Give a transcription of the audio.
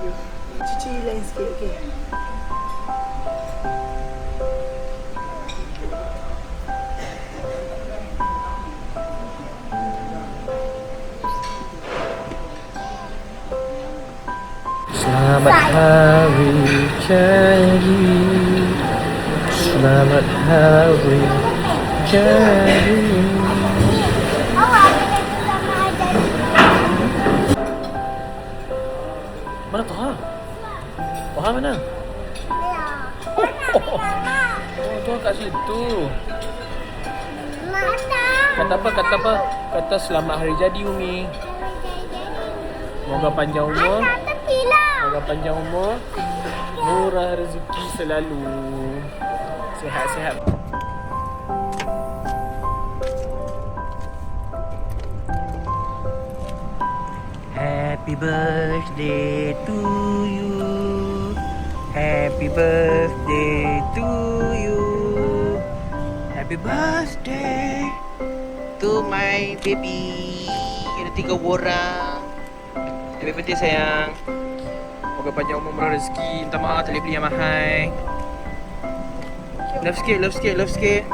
you. Cici lain sikit, okay? Selamat hari jadi. Selamat hari jadi. Mana Toha? Toha mana? Oh, Toha kat situ. Kata apa? Kata apa? Kata selamat hari jadi Umi. Moga panjang umur. Moga panjang umur. Murah rezeki selalu. Sihat-sihat. Happy birthday to you. Happy birthday to you. Happy birthday to my baby. Ada 3 orang. Happy birthday sayang. Moga panjang umur murah rezeki. Minta maaf tak boleh beli yang mahal. Love sikit, love sikit, love sikit.